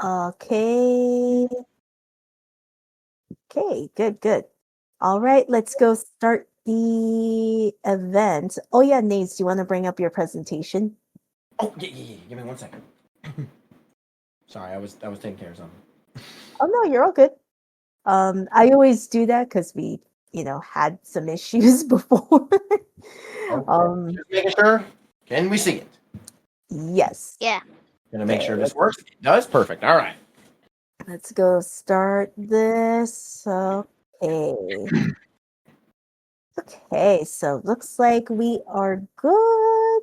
Okay. Okay, good. All right, let's go start the event. Oh yeah, Naze, do you want to bring up your presentation? Oh, yeah. Give me 1 second. Sorry, I was taking care of something. Oh no, you're all good. I always do that because we, had some issues before. Okay. Just making sure. Can we see it? Yes. Yeah. Gonna make sure this works. It does. Perfect. All right. Let's go start this. Okay. Okay, so looks like we are good.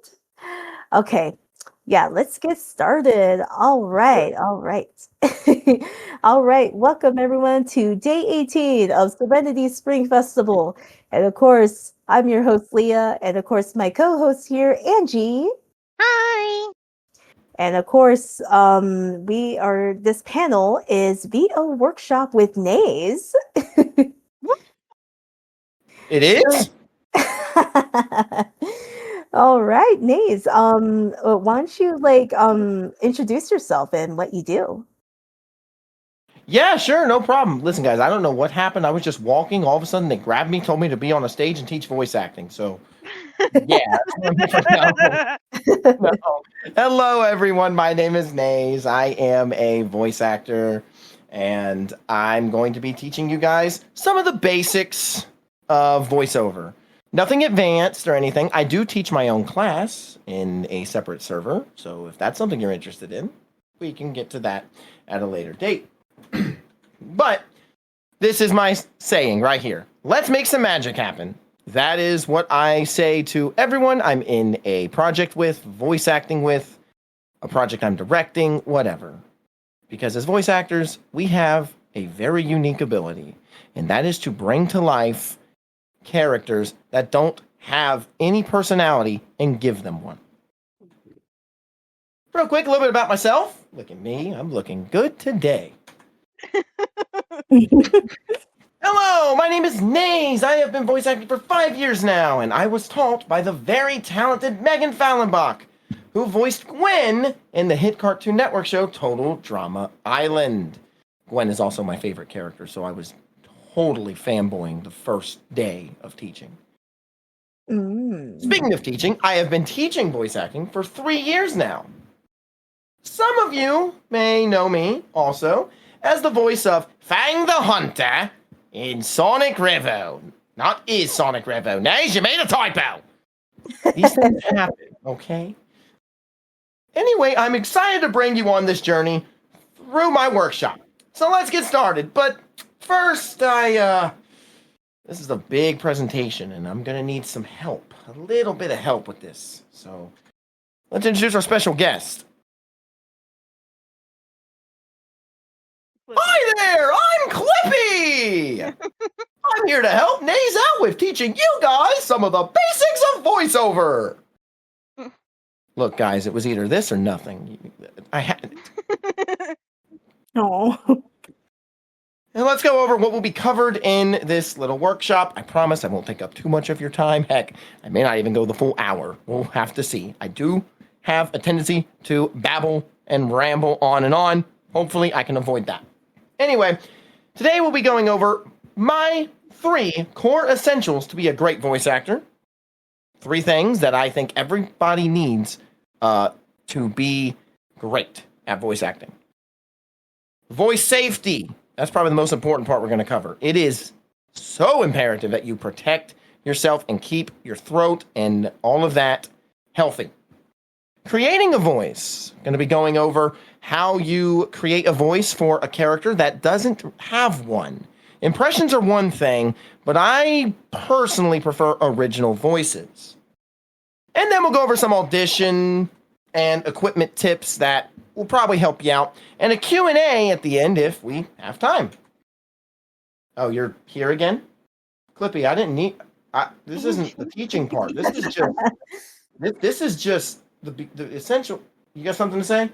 Okay. Yeah, let's get started. All right. All right. Welcome everyone to day 18 of Serenity Spring Festival. And of course, I'm your host Leah, and of course my co-host here, Angie. Hi. And of course, this panel is VO Workshop with Naze. It is? All right, Naze. Why don't you introduce yourself and what you do? Yeah, sure, no problem. Listen, guys, I don't know what happened. I was just walking. All of a sudden, they grabbed me, told me to be on a stage and teach voice acting. So, yeah. That's what I'm here for now. No. Hello, everyone. My name is Naze. I am a voice actor, and I'm going to be teaching you guys some of the basics of voiceover. Nothing advanced or anything. I do teach my own class in a separate server, so if that's something you're interested in, we can get to that at a later date. But this is my saying right here. Let's make some magic happen. That is what I say to everyone I'm in a project with, voice acting with, a project I'm directing, whatever. Because as voice actors, we have a very unique ability, and that is to bring to life characters that don't have any personality and give them one. Real quick, a little bit about myself. Look at me. I'm looking good today. Hello, my name is Naze. I have been voice acting for 5 years now, and I was taught by the very talented Megan Fallenbach, who voiced Gwen in the hit Cartoon Network show Total Drama Island. Gwen is also my favorite character, so I was totally fanboying the first day of teaching. Speaking of teaching, I have been teaching voice acting for 3 years now. Some of you may know me also as the voice of Fang the Hunter in Sonic Revo. Not is Sonic Revo. Naze, you made a typo. These things happen, okay? Anyway, I'm excited to bring you on this journey through my workshop. So let's get started. But first, this is a big presentation, and I'm going to need some help. A little bit of help with this. So let's introduce our special guest. Hi there, I'm Clippy! I'm here to help Naze out with teaching you guys some of the basics of voiceover. Look, guys, it was either this or nothing. I had. Oh. And let's go over what will be covered in this little workshop. I promise I won't take up too much of your time. Heck, I may not even go the full hour. We'll have to see. I do have a tendency to babble and ramble on and on. Hopefully, I can avoid that. Anyway, today we'll be going over my 3 core essentials to be a great voice actor. 3 things that I think everybody needs to be great at voice acting. Voice safety. That's probably the most important part we're going to cover. It is so imperative that you protect yourself and keep your throat and all of that healthy. Creating a voice. Going to be going over how you create a voice for a character that doesn't have one. Impressions are one thing, but I personally prefer original voices. And then we'll go over some audition and equipment tips that will probably help you out, and a Q&A at the end if we have time. Oh, you're here again? Clippy, I didn't need... this isn't the teaching part. This is just the essential... You got something to say?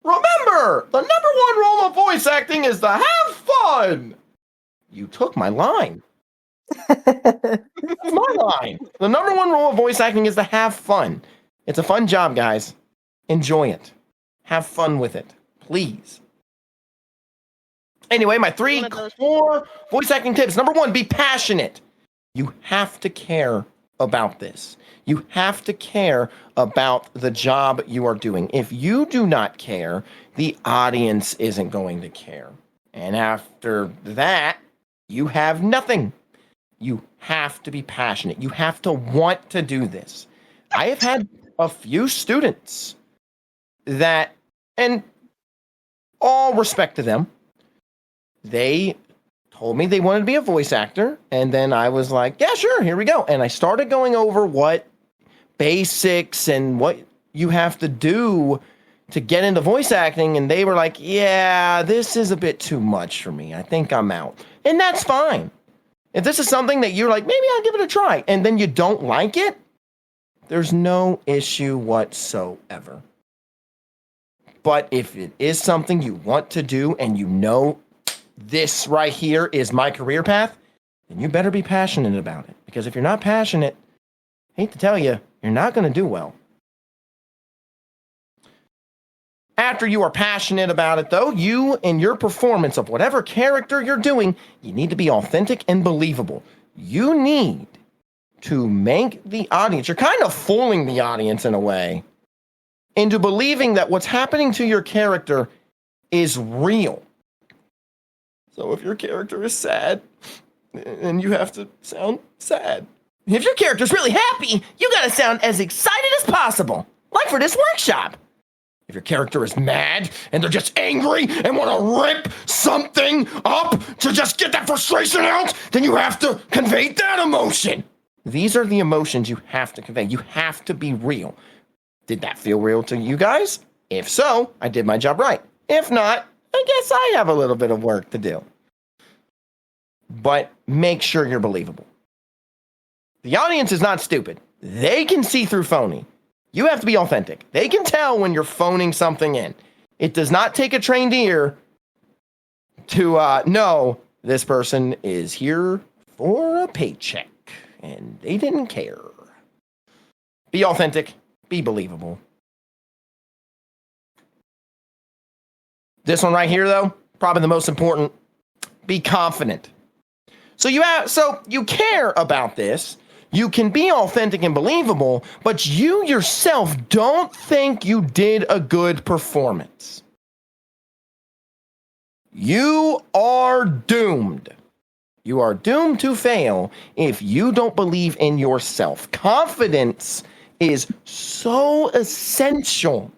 Remember, the #1 rule of voice acting is to have fun! You took my line. That's my line. The #1 rule of voice acting is to have fun. It's a fun job, guys. Enjoy it. Have fun with it. Please. Anyway, my One of those. four voice acting tips. Number one, be passionate. You have to care about this. You have to care about the job you are doing. If you do not care, the audience isn't going to care. And after that, you have nothing. You have to be passionate. You have to want to do this. I have had a few students that, and all respect to them, they told me they wanted to be a voice actor. And then I was like, yeah, sure, here we go. And I started going over what basics and what you have to do to get into voice acting. And they were like, yeah, this is a bit too much for me. I think I'm out. And that's fine. If this is something that you're like, maybe I'll give it a try, and then you don't like it, there's no issue whatsoever. But if it is something you want to do and you know this right here is my career path, then you better be passionate about it. Because if you're not passionate, I hate to tell you, you're not going to do well. After you are passionate about it, though, you in your performance of whatever character you're doing, you need to be authentic and believable. You need to make the audience, you're kind of fooling the audience in a way, into believing that what's happening to your character is real. So if your character is sad, then you have to sound sad. If your character's really happy, you gotta sound as excited as possible, like for this workshop. If your character is mad and they're just angry and want to rip something up to just get that frustration out, then you have to convey that emotion. These are the emotions you have to convey. You have to be real. Did that feel real to you guys? If so, I did my job right. If not, I guess I have a little bit of work to do. But make sure you're believable. The audience is not stupid. They can see through phony. You have to be authentic. They can tell when you're phoning something in. It does not take a trained ear to know this person is here for a paycheck and they didn't care. Be authentic. Be believable. This one right here, though, probably the most important. Be confident. So you care about this. You can be authentic and believable, but you yourself don't think you did a good performance. You are doomed. You are doomed to fail if you don't believe in yourself. Confidence is so essential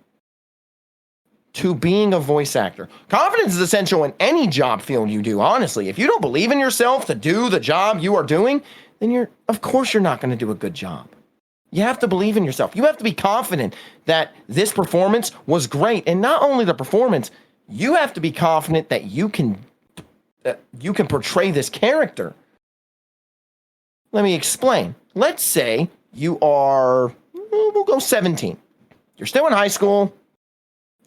to being a voice actor. Confidence is essential in any job field you do, honestly. If you don't believe in yourself to do the job you are doing, then of course you're not going to do a good job. You have to believe in yourself. You have to be confident that this performance was great. And not only the performance, you have to be confident that you can portray this character. Let me explain. Let's say you are, we'll go 17. You're still in high school.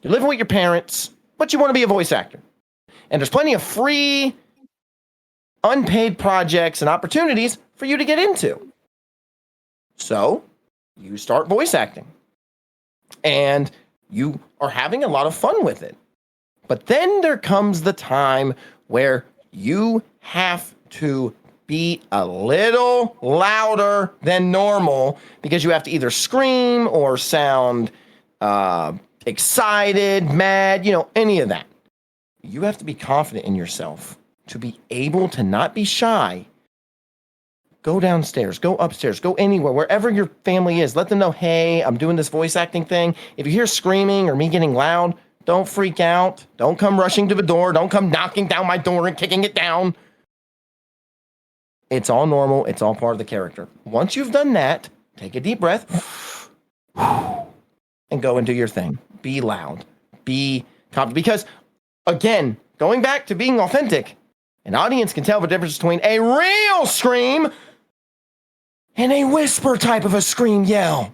You're living with your parents, but you want to be a voice actor. And there's plenty of free, unpaid projects and opportunities for you to get into. So you start voice acting. And you are having a lot of fun with it. But then there comes the time where you have to be a little louder than normal because you have to either scream or sound excited, mad, any of that. You have to be confident in yourself to be able to not be shy. Go downstairs, go upstairs, go anywhere, wherever your family is. Let them know, hey, I'm doing this voice acting thing. If you hear screaming or me getting loud, don't freak out. Don't come rushing to the door. Don't come knocking down my door and kicking it down. It's all normal. It's all part of the character. Once you've done that, take a deep breath and go and do your thing. Be loud. Be confident. Because, again, going back to being authentic, an audience can tell the difference between a real scream and a whisper type of a scream yell.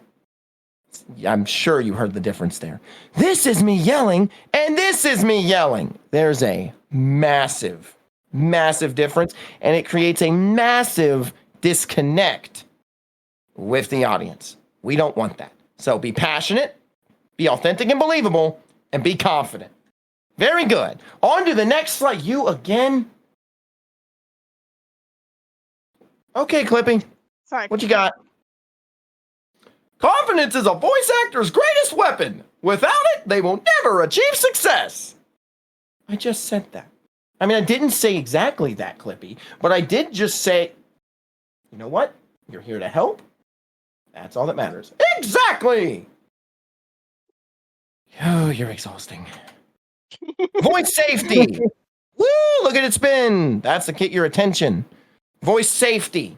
I'm sure you heard the difference there. This is me yelling, and this is me yelling. There's a massive, massive difference, and it creates a massive disconnect with the audience. We don't want that. So be passionate, be authentic and believable, and be confident. Very good. On to the next slide. You again? Okay, Clippy. Sorry. What you got? Confidence is a voice actor's greatest weapon. Without it, they will never achieve success. I just said that. I mean, I didn't say exactly that, Clippy, but I did just say, you know what? You're here to help. That's all that matters. Exactly! Oh, you're exhausting. Voice safety. Woo, look at it spin. That's to get your attention. Voice safety.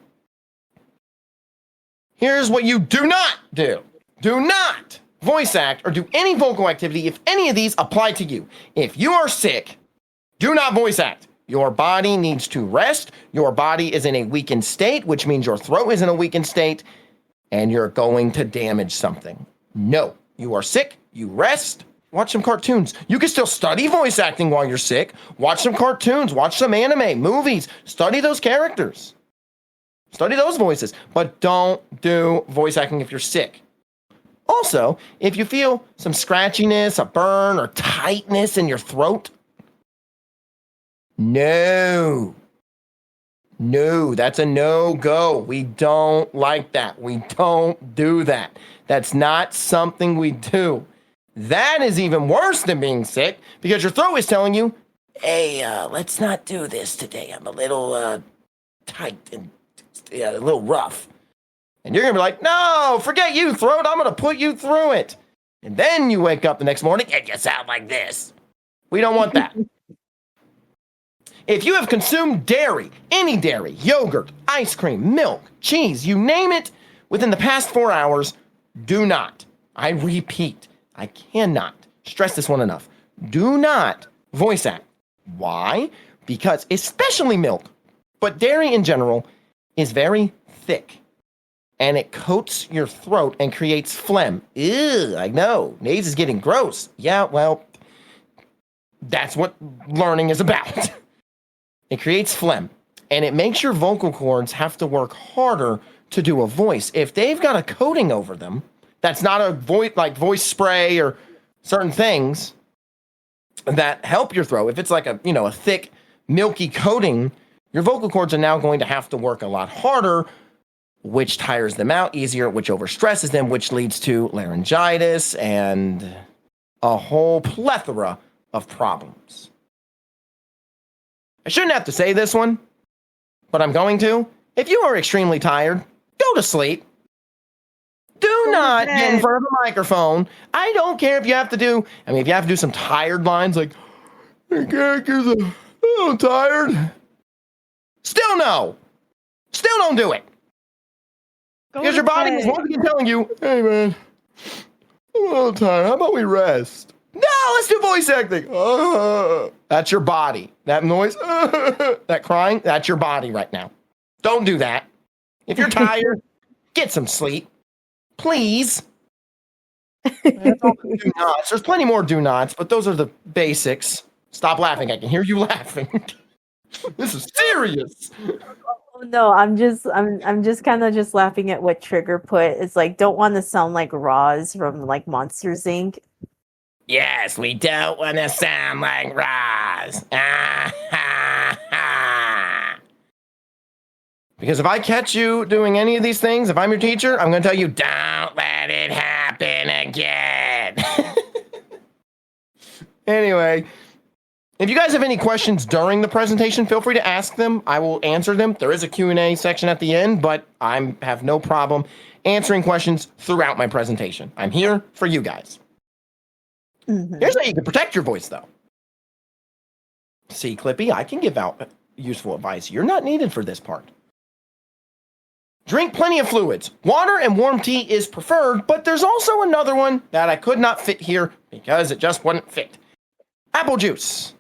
Here's what you do not do. Do not voice act or do any vocal activity if any of these apply to you. If you are sick, do not voice act. Your body needs to rest. Your body is in a weakened state, which means your throat is in a weakened state, and you're going to damage something. No, you are sick. You rest. Watch some cartoons. You can still study voice acting while you're sick. Watch some cartoons. Watch some anime, movies. Study those characters. Study those voices. But don't do voice acting if you're sick. Also, if you feel some scratchiness, a burn, or tightness in your throat, no, that's a no-go. We don't like that. We don't do that. That's not something we do. That is even worse than being sick because your throat is telling you, hey, let's not do this today. I'm a little tight and a little rough. And you're going to be like, no, forget you, throat. I'm going to put you through it. And then you wake up the next morning and you sound like this. We don't want that. If you have consumed dairy, any dairy, yogurt, ice cream, milk, cheese, you name it, within the past 4 hours, do not, I repeat, I cannot stress this one enough, do not voice act. Why? Because especially milk, but dairy in general, is very thick. And it coats your throat and creates phlegm. Ew, I know. Naze is getting gross. Yeah, well, that's what learning is about. It creates phlegm. And it makes your vocal cords have to work harder to do a voice. If they've got a coating over them, that's not a voice like voice spray or certain things that help your throat. If it's like a thick, milky coating, your vocal cords are now going to have to work a lot harder, which tires them out easier, which overstresses them, which leads to laryngitis and a whole plethora of problems. I shouldn't have to say this one, but I'm going to. If you are extremely tired, go to sleep. Do not get in front of the microphone. I don't care if you have to do, if you have to do some tired lines like, hey, characters, I'm tired. Still no. Still don't do it. Because your body is once again telling you, hey man, I'm a little tired. How about we rest? No, let's do voice acting. That's your body. That noise, that crying, that's your body right now. Don't do that. If you're tired, get some sleep. Please. That's all the do nots. There's plenty more do nots, but those are the basics. Stop laughing. I can hear you laughing. This is serious. No, I'm just kind of just laughing at what Trigger put. It's like, don't want to sound like Roz from like Monsters Inc. Yes, we don't want to sound like Roz. Because if I catch you doing any of these things, if I'm your teacher, I'm going to tell you, don't let it happen again. Anyway, if you guys have any questions during the presentation, feel free to ask them. I will answer them. There is a Q&A section at the end, but I have no problem answering questions throughout my presentation. I'm here for you guys. Mm-hmm. Here's how you can protect your voice, though. See, Clippy, I can give out useful advice. You're not needed for this part. Drink plenty of fluids. Water and warm tea is preferred, but there's also another one that I could not fit here because it just wouldn't fit. Apple juice.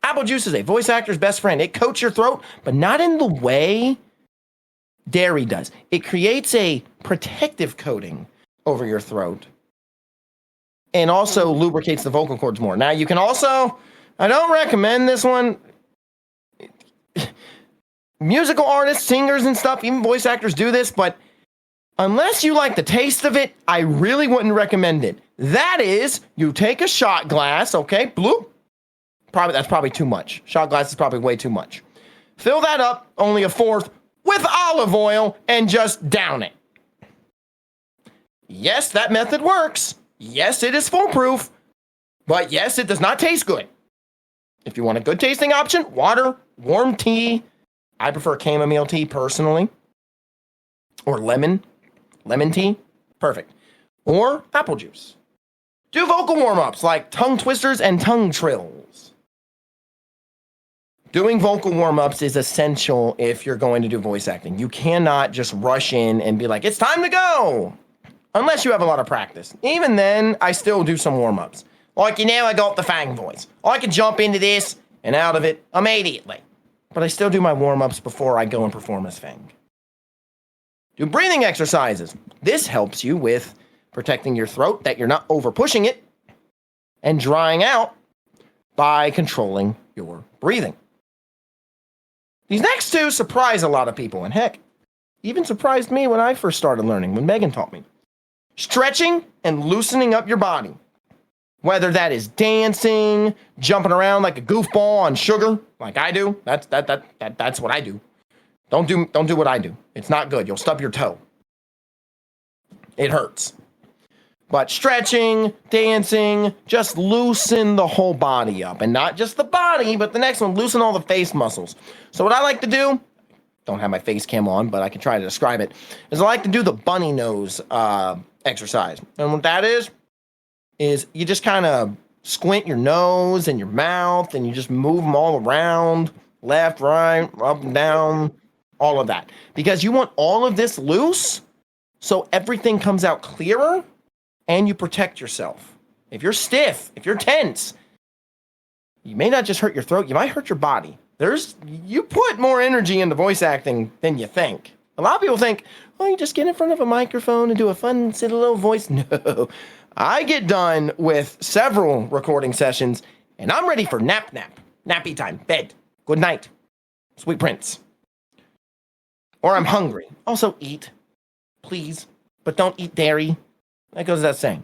Apple juice is a voice actor's best friend. It coats your throat, but not in the way dairy does. It creates a protective coating over your throat and also lubricates the vocal cords more. Now, you can also, I don't recommend this one. Musical artists, singers and stuff, even voice actors do this, but unless you like the taste of it, I really wouldn't recommend it. That is, you take a shot glass, okay, bloop, That's probably too much. Shot glass is probably way too much. Fill that up, only a fourth, with olive oil, and just down it. Yes, that method works. Yes, it is foolproof. But yes, it does not taste good. If you want a good tasting option, water, warm tea. I prefer chamomile tea personally. Or lemon tea. Perfect. Or apple juice. Do vocal warm-ups like tongue twisters and tongue trills. Doing vocal warm-ups is essential if you're going to do voice acting. You cannot just rush in and be like, it's time to go. Unless you have a lot of practice. Even then, I still do some warm-ups. Like, I got the fang voice. I can jump into this and out of it immediately. But I still do my warm-ups before I go and perform as Fang. Do breathing exercises. This helps you with protecting your throat, that you're not over pushing it, and drying out by controlling your breathing. These next two surprise a lot of people, and heck, even surprised me when I first started learning, when Megan taught me. Stretching and loosening up your body. Whether that is dancing, jumping around like a goofball on sugar, like I do. That's what I do. Don't do what I do. It's not good. You'll stub your toe. It hurts. But stretching, dancing, just loosen the whole body up. And not just the body, but the next one, loosen all the face muscles. So what I like to do, don't have my face cam on, but I can try to describe it, is I like to do the bunny nose exercise. And what that is you just kind of squint your nose and your mouth, and you just move them all around, left, right, up and down, all of that. Because you want all of this loose, so everything comes out clearer, and you protect yourself. If you're stiff, if you're tense, you may not just hurt your throat, you might hurt your body. You put more energy into voice acting than you think. A lot of people think, oh, you just get in front of a microphone and do a fun, silly little voice. No. I get done with several recording sessions, and I'm ready for nappy time, bed, good night, sweet prince. Or I'm hungry. Also eat, please, but don't eat dairy. That goes without saying.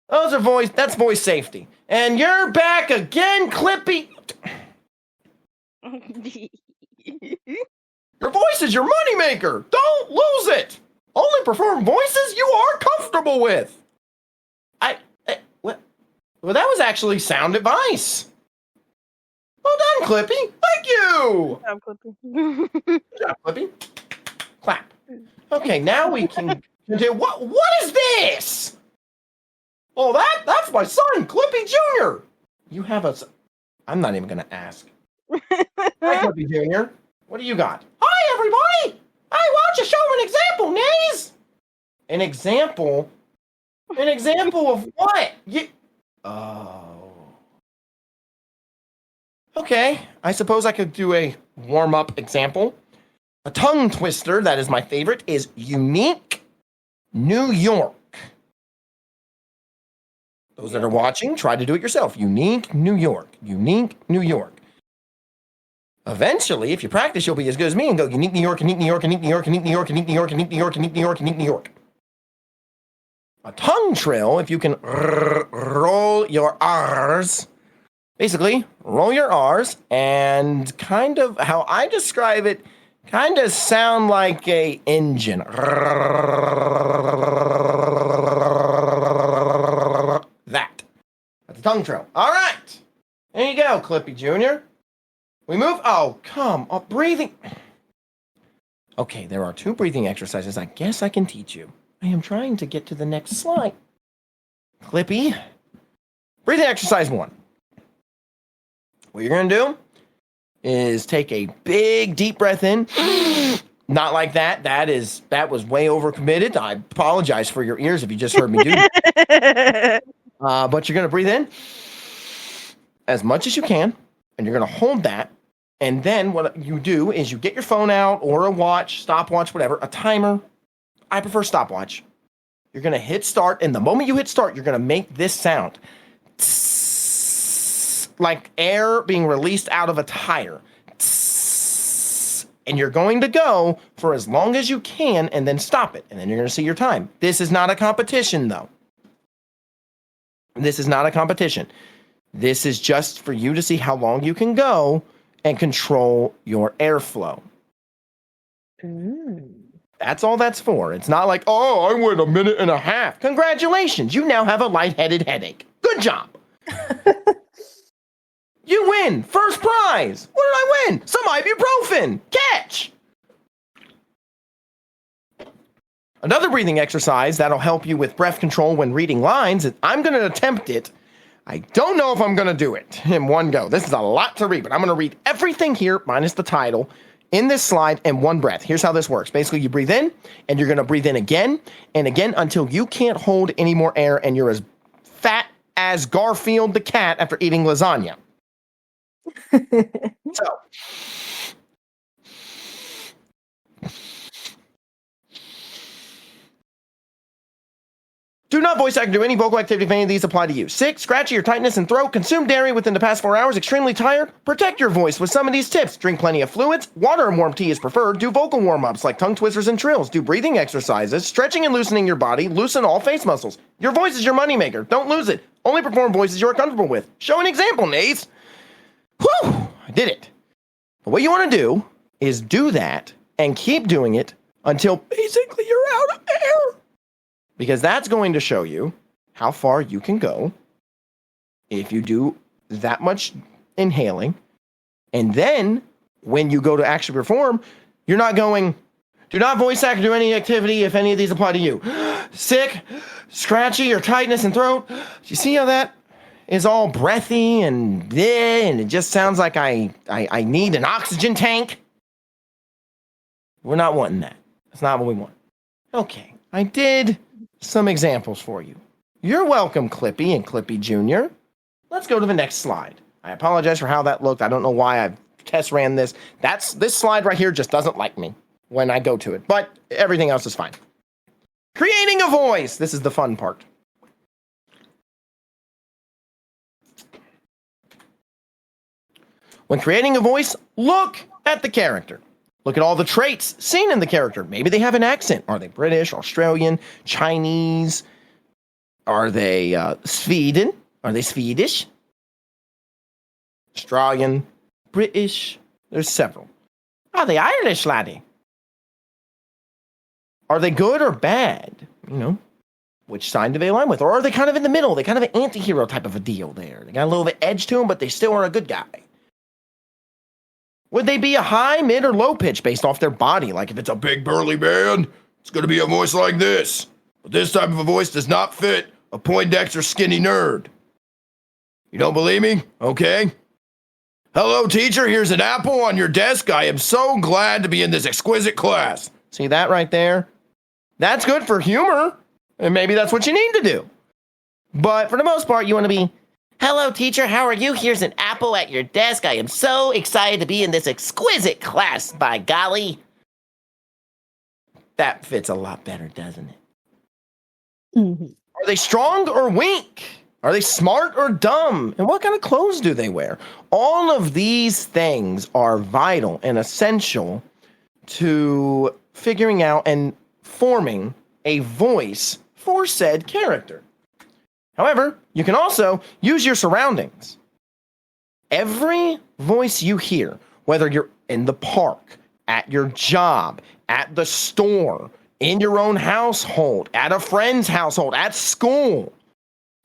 That's voice safety. And you're back again, Clippy. Your voice is your moneymaker. Don't lose it. Only perform voices you are comfortable with. Well, that was actually sound advice. Well done, Clippy. Thank you. Good job, Clippy. Good job, Clippy. Clap. Okay, now we can do what is this? Oh, that's my son, Clippy Jr. You have I'm not even gonna ask. Hi, Clippy Jr. What do you got? Hi, everybody. Why don't you show an example, Naze? An example? An example of what? Oh. Okay, I suppose I could do a warm-up example. A tongue twister, that is my favorite, is Unique New York. Those that are watching, try to do it yourself. Unique New York. Unique New York. Eventually, if you practice, you'll be as good as me and go Unique New York, Unique New York, Unique New York, Unique New York, Unique New York, Unique New York, Unique New York, Unique New York. A tongue trill, if you can roll your R's. Basically, roll your R's and kind of how I describe it, kind of sound like a engine. That. That's a tongue trill. All right. There you go, Clippy Jr. We move. Oh, come on. Breathing. Okay, there are 2 breathing exercises I guess I can teach you. I am trying to get to the next slide. Clippy. Breathing exercise 1. What you're going to do is take a big, deep breath in. Not like that. That was way overcommitted. I apologize for your ears if you just heard me do that. But you're going to breathe in as much as you can, and you're going to hold that. And then what you do is you get your phone out or a watch, stopwatch, whatever, a timer. I prefer stopwatch. You're going to hit start, and the moment you hit start, you're going to make this sound. Tss, like air being released out of a tire. Tss, and you're going to go for as long as you can and then stop it, and then you're going to see your time. This is not a competition, though. This is not a competition. This is just for you to see how long you can go and control your airflow. That's all that's for. It's not like, oh, I went a minute and a half. Congratulations, you now have a lightheaded headache. Good job. You win. First prize. What did I win? Some ibuprofen. Catch. Another breathing exercise that'll help you with breath control when reading lines is I'm going to attempt it. I don't know if I'm going to do it in one go. This is a lot to read, but I'm going to read everything here, minus the title, in this slide in one breath. Here's how this works. Basically, you breathe in, and you're going to breathe in again and again until you can't hold any more air and you're as fat as Garfield the cat after eating lasagna. So, do not voice act or do any vocal activity if any of these apply to you. Sick, scratchy, or tightness in throat, consumed dairy within the past 4 hours, extremely tired. Protect your voice with some of these tips. Drink plenty of fluids. Water and warm tea is preferred. Do vocal warm-ups like tongue twisters and trills. Do breathing exercises, stretching and loosening your body. Loosen all face muscles. Your voice is your moneymaker. Don't lose it. Only perform voices you are comfortable with. Show an example, Naze. Whew, I did it. But what you want to do is do that and keep doing it until basically you're out of air. Because that's going to show you how far you can go if you do that much inhaling. And then when you go to actually perform, you're not going, do not voice act or do any activity if any of these apply to you. Sick, scratchy, or tightness in throat. Do you see how that is all breathy and it just sounds like I need an oxygen tank? We're not wanting that. That's not what we want. Okay, I did some examples for you. You're welcome, Clippy and Clippy Jr. Let's go to the next slide. I apologize for how that looked. I don't know why I test ran this. This slide right here just doesn't like me when I go to it, but everything else is fine. Creating a voice. This is the fun part. When creating a voice, look at the character. Look at all the traits seen in the character. Maybe they have an accent. Are they British, Australian, Chinese? Are they Sweden? Are they Swedish? Australian, British? There's several. Are they Irish, laddie? Are they good or bad? You know, which side do they align with? Or are they kind of in the middle? They're kind of an anti-hero type of a deal there. They got a little bit of edge to them, but they still are a good guy. Would they be a high, mid, or low pitch based off their body? Like if it's a big burly man, it's going to be a voice like this. But this type of a voice does not fit a Poindexter skinny nerd. You don't believe me? Okay. Hello, teacher. Here's an apple on your desk. I am so glad to be in this exquisite class. See that right there? That's good for humor. And maybe that's what you need to do. But for the most part, you want to be, hello, teacher. How are you? Here's an apple at your desk. I am so excited to be in this exquisite class, by golly. That fits a lot better, doesn't it? Mm-hmm. Are they strong or weak? Are they smart or dumb? And what kind of clothes do they wear? All of these things are vital and essential to figuring out and forming a voice for said character. However, you can also use your surroundings. Every voice you hear, whether you're in the park, at your job, at the store, in your own household, at a friend's household, at school,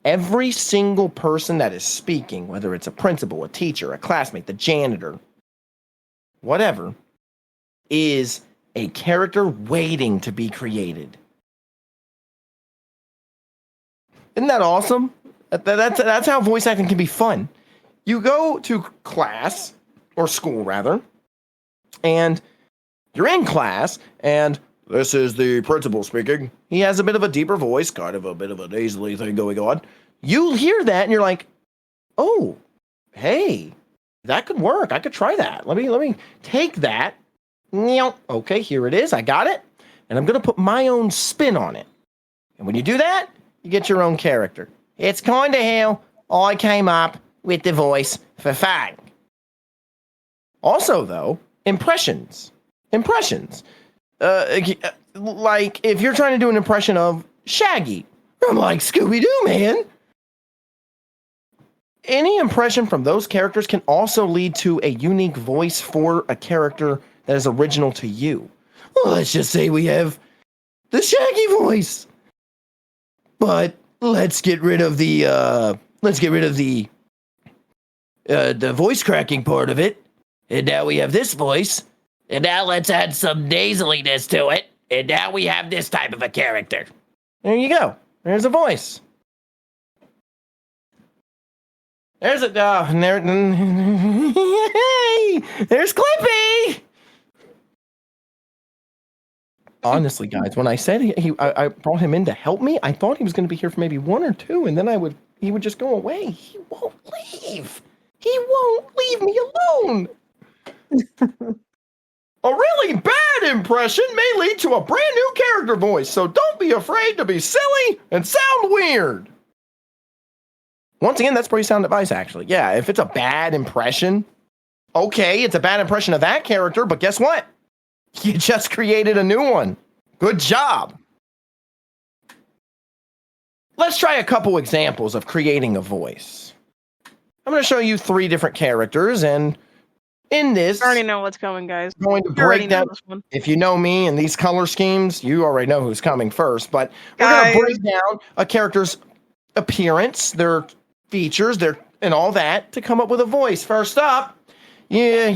every single person that is speaking, whether it's a principal, a teacher, a classmate, the janitor, whatever, is a character waiting to be created. Isn't that awesome? That's how voice acting can be fun. You go to class, or school rather, and you're in class, and this is the principal speaking. He has a bit of a deeper voice, kind of a bit of a nasally thing going on. You'll hear that, and you're like, oh, hey, that could work. I could try that. Let me take that. Okay, here it is. I got it. And I'm going to put my own spin on it. And when you do that, you get your own character. It's kind of how I came up with the voice for Fang. Also, though, impressions. Like, if you're trying to do an impression of Shaggy, I'm like, Scooby-Doo, man. any impression from those characters can also lead to a unique voice for a character that is original to you. Well, let's just say we have the Shaggy voice, but let's get rid of the voice cracking part of it, and now we have this voice, and now let's add some nasaliness to it, and now we have this type of a character. There you go. There's a voice. There's a there's Clippy. Honestly, guys, when I said I brought him in to help me, I thought he was going to be here for maybe 1 or 2, and then he would just go away. He won't leave. He won't leave me alone. A really bad impression may lead to a brand new character voice, so don't be afraid to be silly and sound weird. Once again, that's pretty sound advice, actually. Yeah, if it's a bad impression, okay, it's a bad impression of that character, but guess what? You just created a new one. Good job. Let's try a couple examples of creating a voice. I'm going to show you 3 different characters, and in this, I already know what's coming, guys. I'm going to break down. If you know me and these color schemes, you already know who's coming first, but we're going to break down a character's appearance, their features, and all that to come up with a voice. First up, I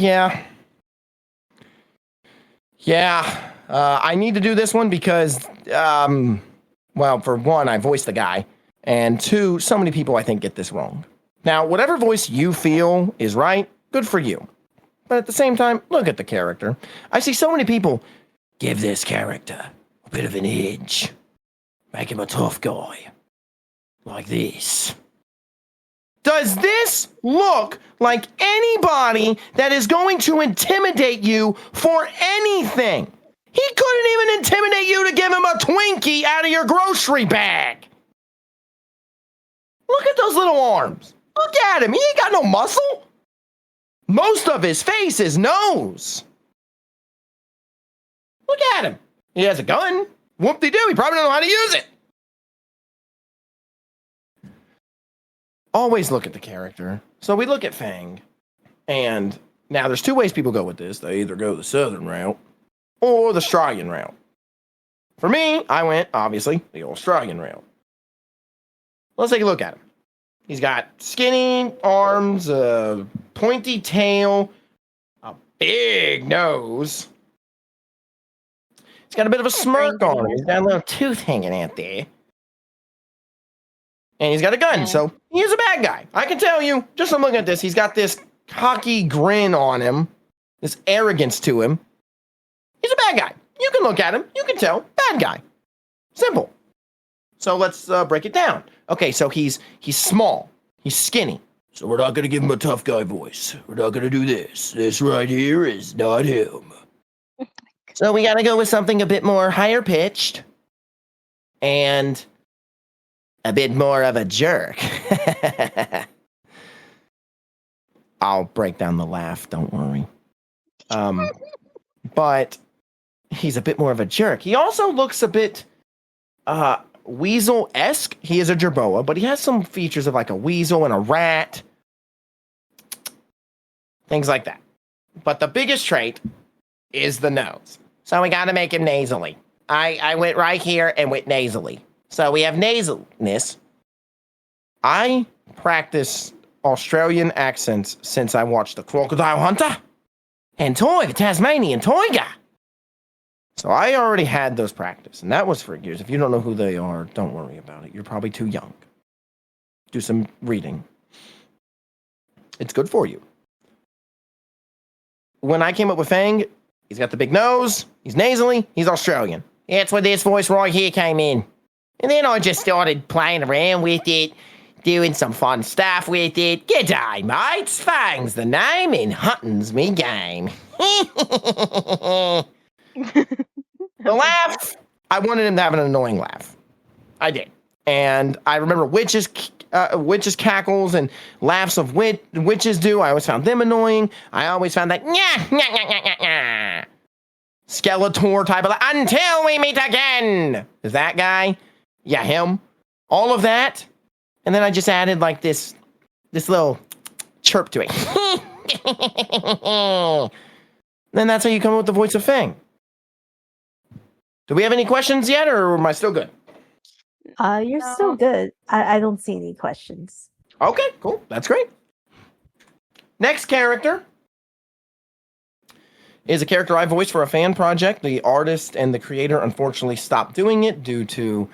need to do this one because, well, for one, I voiced the guy, and 2, so many people I think get this wrong. Now, whatever voice you feel is right, good for you. But at the same time, look at the character. I see so many people give this character a bit of an edge. Make him a tough guy. Like this. Does this look like anybody that is going to intimidate you for anything? He couldn't even intimidate you to give him a Twinkie out of your grocery bag. Look at those little arms. Look at him. He ain't got no muscle. Most of his face is nose. Look at him. He has a gun. Whoop-de-doo. He probably don't know how to use it. Always look at the character. So we look at Fang. And now there's 2 ways people go with this. They either go the southern route or the Australian route. For me, I went, obviously, the Australian route. Let's take a look at him. He's got skinny arms, a pointy tail, a big nose. He's got a bit of a smirk on him. He's got a little tooth hanging out there. And he's got a gun, so he is a bad guy. I can tell you, just from looking at this, he's got this cocky grin on him, this arrogance to him. He's a bad guy. You can look at him, you can tell, bad guy. Simple. So let's break it down. Okay, so he's small, he's skinny. So we're not going to give him a tough guy voice. We're not going to do this. This right here is not him. So we got to go with something a bit more higher pitched and a bit more of a jerk. I'll break down the laugh, don't worry. But he's a bit more of a jerk. He also looks a bit weasel-esque. He is a jerboa, but he has some features of like a weasel and a rat. Things like that. But the biggest trait is the nose. So we got to make him nasally. I went right here and went nasally. So we have nasalness. I practice Australian accents since I watched The Crocodile Hunter and Toy, the Tasmanian Tiger. So I already had those practice, and that was for years. If you don't know who they are, don't worry about it. You're probably too young. Do some reading. It's good for you. When I came up with Fang, he's got the big nose, he's nasally, he's Australian. That's where this voice right here came in. And then I just started playing around with it, doing some fun stuff with it. G'day, mates. Fang's the name and hunting's me game. The laugh, I wanted him to have an annoying laugh. I did. And I remember witches cackles and laughs of witches do. I always found them annoying. I always found that Skeletor type of until we meet again. Is that guy? Yeah, him. All of that. And then I just added like this this little chirp to it. Then that's how you come up with the voice of Fang. Do we have any questions yet, or am I still good? You're still good. I don't see any questions. Okay, cool. That's great. Next character is a character I voiced for a fan project. The artist and the creator unfortunately stopped doing it due to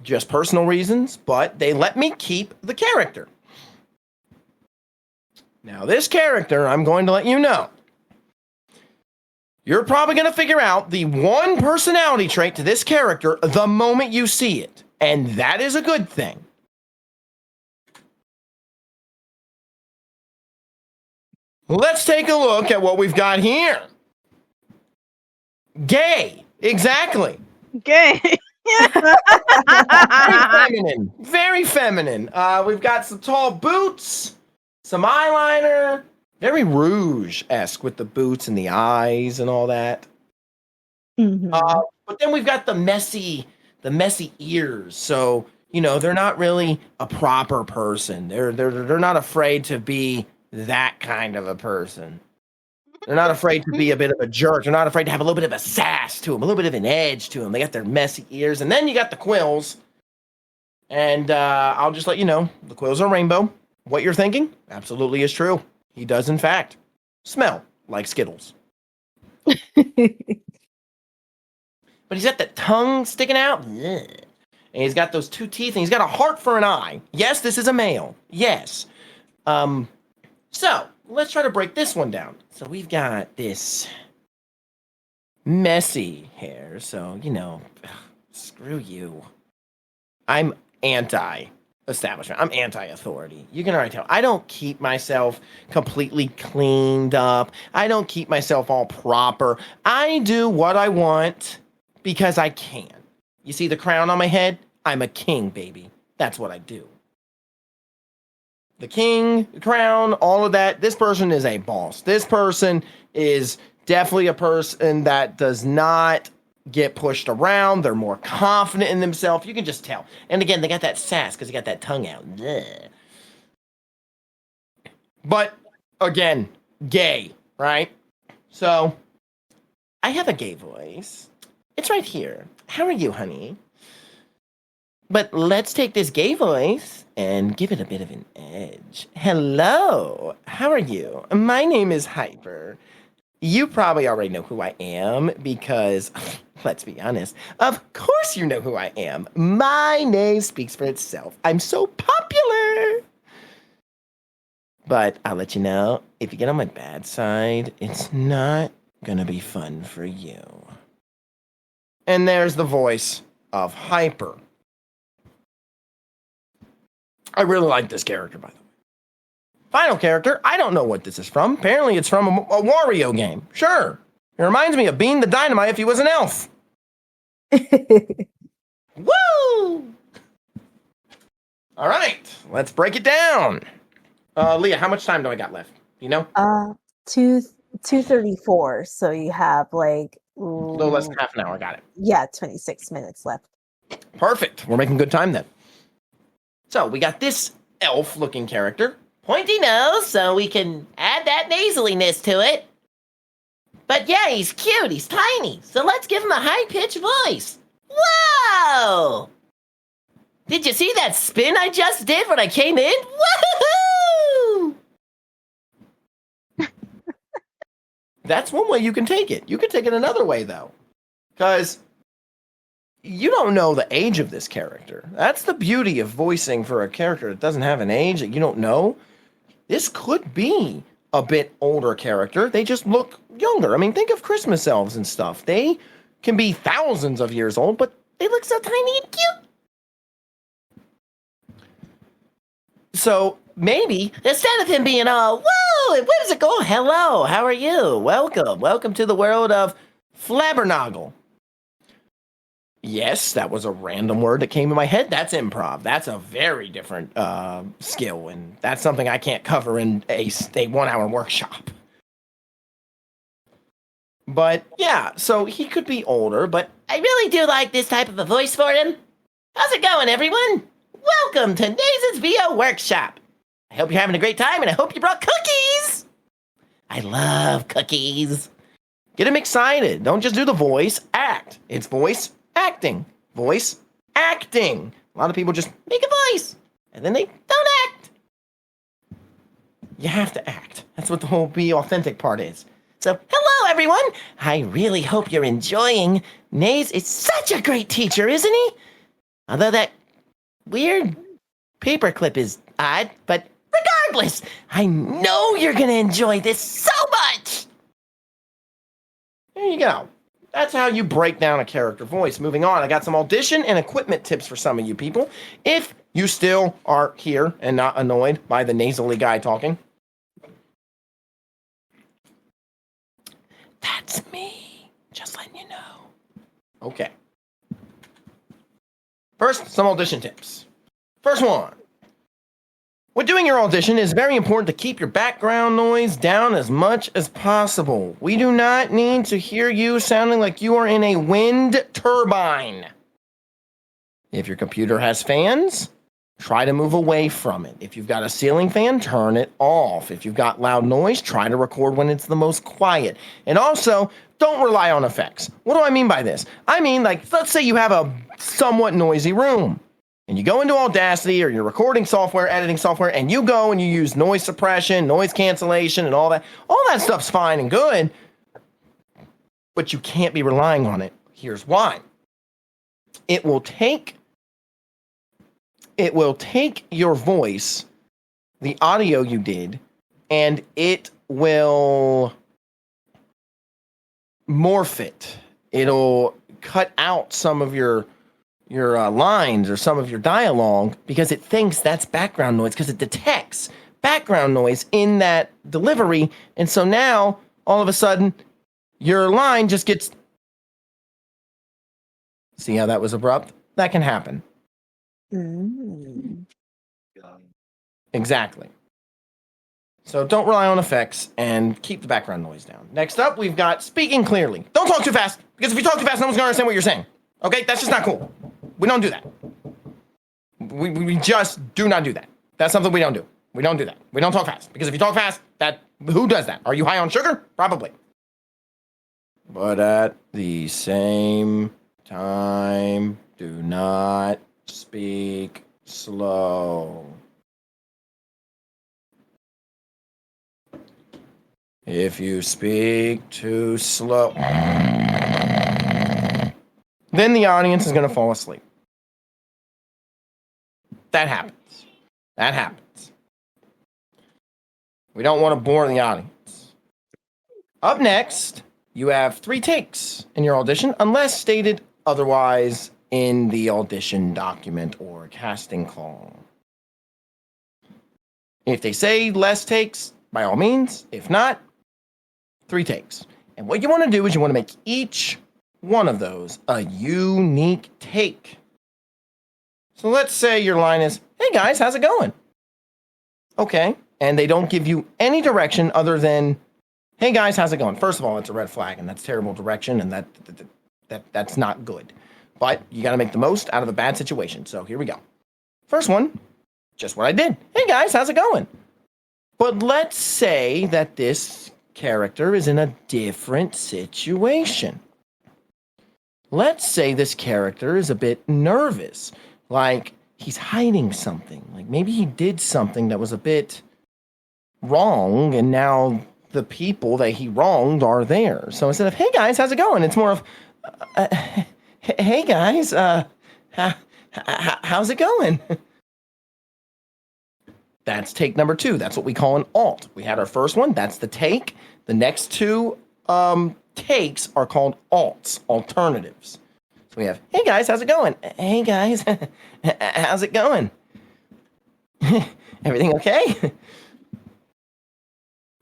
just personal reasons, but they let me keep the character. Now, this character, I'm going to let you know, you're probably going to figure out the one personality trait to this character the moment you see it, and that is a good thing. Let's take a look at what we've got here. Gay, exactly. Gay. Very feminine. Very feminine. We've got some tall boots, some eyeliner, very Rouge-esque with the boots and the eyes and all that. Mhm. But then we've got the messy ears. So, you know, they're not really a proper person. They're not afraid to be that kind of a person. They're not afraid to be a bit of a jerk. They're not afraid to have a little bit of a sass to them, a little bit of an edge to them. They got their messy ears. And then you got the quills. And I'll just let you know, the quills are rainbow. What you're thinking absolutely is true. He does, in fact, smell like Skittles. But he's got the tongue sticking out. Ugh. And he's got those two teeth, and he's got a heart for an eye. Yes, this is a male. Yes. So, let's try to break this one down. So we've got this messy hair. So, you know, screw you. I'm anti-establishment. I'm anti-authority. You can already tell. I don't keep myself completely cleaned up. I don't keep myself all proper. I do what I want because I can. You see the crown on my head? I'm a king, baby. That's what I do. The king, the crown, all of that. This person is a boss. This person is definitely a person that does not get pushed around. They're more confident in themselves. You can just tell. And again, they got that sass because they got that tongue out. Ugh. But again, gay, right? So I have a gay voice. It's right here. How are you, honey? But let's take this gay voice and give it a bit of an edge. Hello, how are you? My name is Hyper. You probably already know who I am because, let's be honest, of course you know who I am. My name speaks for itself. I'm so popular. But I'll let you know, if you get on my bad side, it's not gonna be fun for you. And there's the voice of Hyper. I really like this character, by the way. Final character, I don't know what this is from. Apparently it's from a Wario game. Sure. It reminds me of Bean the Dynamite if he was an elf. Woo! All right, let's break it down. Leah, how much time do I got left? You know? 2:34. So you have like A little less than half an hour. Got it. Yeah, 26 minutes left. Perfect. We're making good time then. So we got this elf-looking character. Pointy nose, so we can add that nasaliness to it. But yeah, he's cute, he's tiny, so let's give him a high-pitched voice. Whoa! Did you see that spin I just did when I came in? Woohoo! That's one way you can take it. You can take it another way, though. Because you don't know the age of this character. That's the beauty of voicing for a character that doesn't have an age that you don't know. This could be a bit older character. They just look younger. I mean, think of Christmas elves and stuff. They can be thousands of years old, but they look so tiny and cute. So maybe Instead of him being all, whoa, and where does it go? Hello, how are you? Welcome to the world of Flabbernogle. Yes, that was a random word that came in my head. That's improv. That's a very different skill, and that's something I can't cover in a 1-hour workshop. But yeah, so he could be older, but I really do like this type of a voice for him. How's it going, everyone? Welcome to Naze's VO Workshop. I hope you're having a great time, and I hope you brought cookies. I love cookies. Get him excited. Don't just do the voice, act. It's voice acting. Voice acting. A lot of people just Make a voice, and then they don't act. you have to act. That's what the whole be authentic part is. So, hello, everyone. I really hope you're enjoying. Naze is such a great teacher, isn't he? Although that weird paperclip is odd, but regardless, I know you're going to enjoy this so much. There you go. That's how you break down a character voice. Moving on, I got some audition and equipment tips for some of you people. If you still are here and not annoyed by the nasally guy talking. That's me. Just letting you know. Okay. First, some audition tips. First one. When doing your audition, it's very important to keep your background noise down as much as possible. We do not need to hear you sounding like you are in a wind turbine. If your computer has fans, try to move away from it. If you've got a ceiling fan, turn it off. If you've got loud noise, try to record when it's the most quiet. And also, don't rely on effects. What do I mean by this? I mean, like, let's say you have a somewhat noisy room. And you go into Audacity or your recording software, editing software, and you go and you use noise suppression, noise cancellation, and all that. All that stuff's fine and good, but you can't be relying on it. Here's why. It will take your voice, the audio you did, and it will morph it. It'll cut out some of your lines or some of your dialogue because it thinks that's background noise because it detects background noise in that delivery. And so now, all of a sudden, your line just gets... See how that was abrupt? That can happen. Exactly. So don't rely on effects and keep the background noise down. Next up, we've got speaking clearly. Don't talk too fast, because if you talk too fast, no one's going to understand what you're saying. Okay? That's just not cool. We don't do that. We just do not do that. That's something we don't do. We don't do that. We don't talk fast. Because if you talk fast, who does that? Are you high on sugar? Probably. But at the same time, do not speak slow. If you speak too slow, then the audience is going to fall asleep. That happens. That happens. We don't want to bore the audience. Up next, you have 3 takes in your audition, unless stated otherwise in the audition document or casting call. If they say less takes, by all means. If not, 3 takes. And what you want to do is you want to make each one of those a unique take. So let's say your line is, "Hey guys, how's it going?" Okay. And they don't give you any direction other than, "Hey guys, how's it going?" First of all, that's a red flag, and that's terrible direction, and that's not good. But you got to make the most out of a bad situation. So here we go. First one, just what I did. "Hey guys, how's it going?" But let's say that this character is in a different situation. Let's say this character is a bit nervous, like he's hiding something. Like maybe he did something that was a bit wrong, and now the people that he wronged are there. So instead of, "Hey guys, how's it going?" it's more of, "Hey guys, how's it going?" That's take number 2. That's what we call an alt. We had our first one. That's the take. The next 2 takes are called alts, alternatives. So we have, "Hey guys, how's it going?" "Hey guys, how's it going?" "Everything okay?"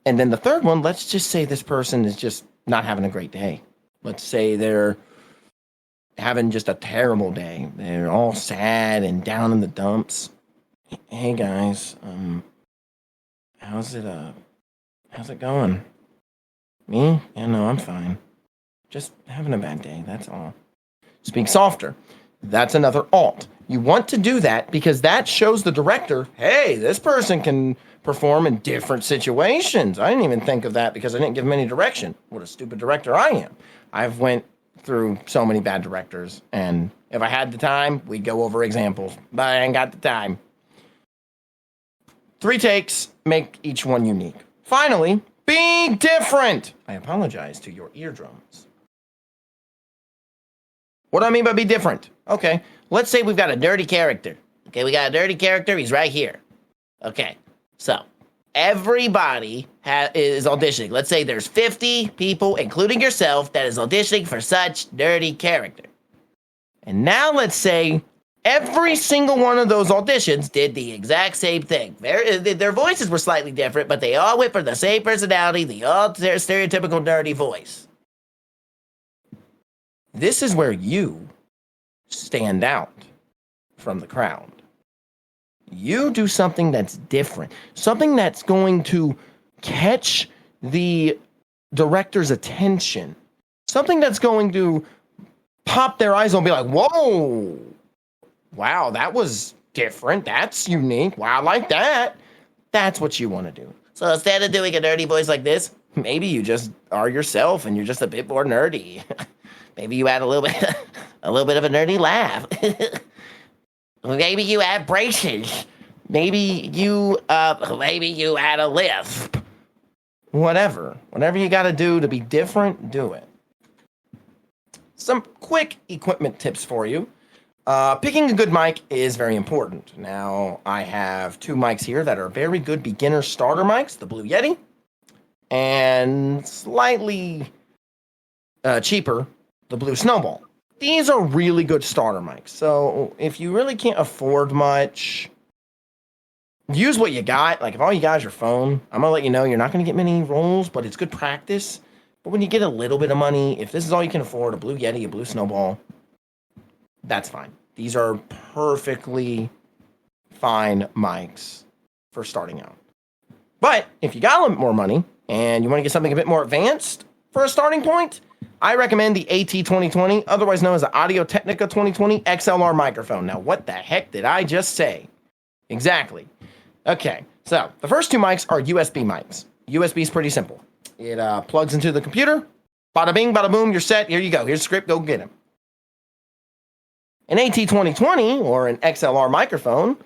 And then the third one, let's just say this person is just not having a great day. Let's say they're having just a terrible day. They're all sad and down in the dumps. "Hey guys, how's it going?" "Me? Yeah, no, I'm fine. Just having a bad day, that's all." Speak softer. That's another alt. You want to do that because that shows the director, hey, this person can perform in different situations. I didn't even think of that because I didn't give him any direction. What a stupid director I am. I've went through so many bad directors, and if I had the time, we'd go over examples, but I ain't got the time. 3 takes make each one unique. Finally, be different. I apologize to your eardrums. What do I mean by be different? Okay, let's say we've got a dirty character. Okay, we got a dirty character. He's right here. Okay, so everybody is auditioning. Let's say there's 50 people, including yourself, that is auditioning for such dirty character. And now let's say every single one of those auditions did the exact same thing. Their voices were slightly different, but they all went for the same personality, the all stereotypical dirty voice. This is where you stand out from the crowd. You do something that's different, something that's going to catch the director's attention, something that's going to pop their eyes and be like, whoa, wow, that was different. That's unique. Wow, I like that. That's what you want to do. So instead of doing a nerdy voice like this, Maybe you just are yourself and you're just a bit more nerdy. maybe you add a little bit of a nerdy laugh. Maybe you add braces. Maybe you add a lisp. Whatever you got to do to be different, do it. Some quick equipment tips for you. Picking a good mic is very important. Now, I have two mics here that are very good beginner starter mics, the Blue Yeti, and slightly cheaper, the Blue Snowball. These are really good starter mics. So if you really can't afford much, use what you got. Like if all you got is your phone, I'm going to let you know you're not going to get many rolls, but it's good practice. But when you get a little bit of money, if this is all you can afford, a Blue Yeti, a Blue Snowball, that's fine. These are perfectly fine mics for starting out. But if you got a little bit more money and you want to get something a bit more advanced for a starting point, I recommend the AT2020, otherwise known as the Audio-Technica 2020 XLR microphone. Now, what the heck did I just say? Exactly. Okay, so the first two mics are USB mics. USB is pretty simple. It plugs into the computer. Bada bing, bada boom, you're set. Here you go. Here's the script. Go get him. An AT2020 or an XLR microphone,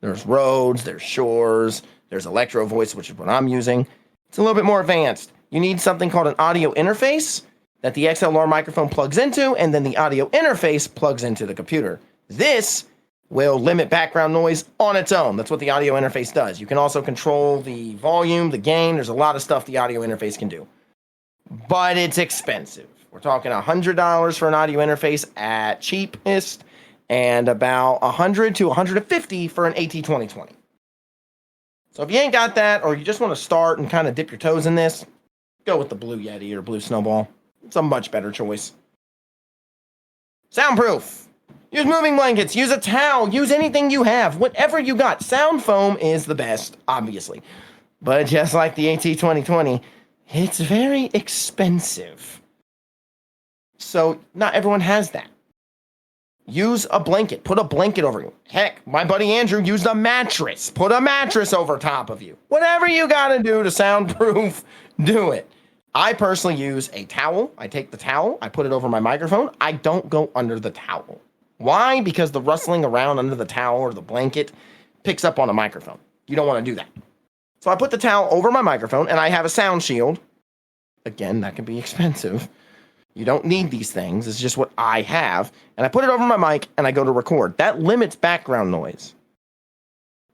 there's Rhodes, there's Shores, there's Electro Voice, which is what I'm using. It's a little bit more advanced. You need something called an audio interface that the XLR microphone plugs into, and then the audio interface plugs into the computer. This will limit background noise on its own. That's what the audio interface does. You can also control the volume, the gain. There's a lot of stuff the audio interface can do. But it's expensive. We're talking $100 for an audio interface at cheapest, and about $100 to $150 for an AT2020. So if you ain't got that, or you just want to start and kind of dip your toes in this, go with the Blue Yeti or Blue Snowball. It's a much better choice. Soundproof. Use moving blankets, use a towel, use anything you have, whatever you got. Sound foam is the best, obviously. But just like the AT2020, it's very expensive. So not everyone has that. Use a blanket. Put a blanket over you. Heck, my buddy Andrew used a mattress. Put a mattress over top of you. Whatever you got to do to soundproof, do it. I personally use a towel. I take the towel, I put it over my microphone. I don't go under the towel. Why? Because the rustling around under the towel or the blanket picks up on a microphone. You don't want to do that. So I put the towel over my microphone, and I have a sound shield. Again, that can be expensive. You don't need these things. It's just what I have. And I put it over my mic, and I go to record. That limits background noise.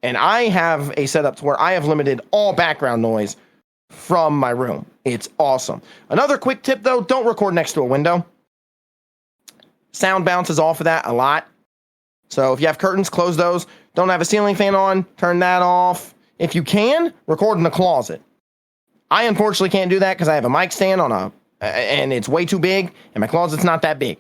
And I have a setup to where I have limited all background noise from my room. It's awesome. Another quick tip, though, don't record next to a window. Sound bounces off of that a lot. So if you have curtains, close those. Don't have a ceiling fan on, turn that off. If you can, record in the closet. I unfortunately can't do that because I have a mic stand and it's way too big, and my closet's not that big.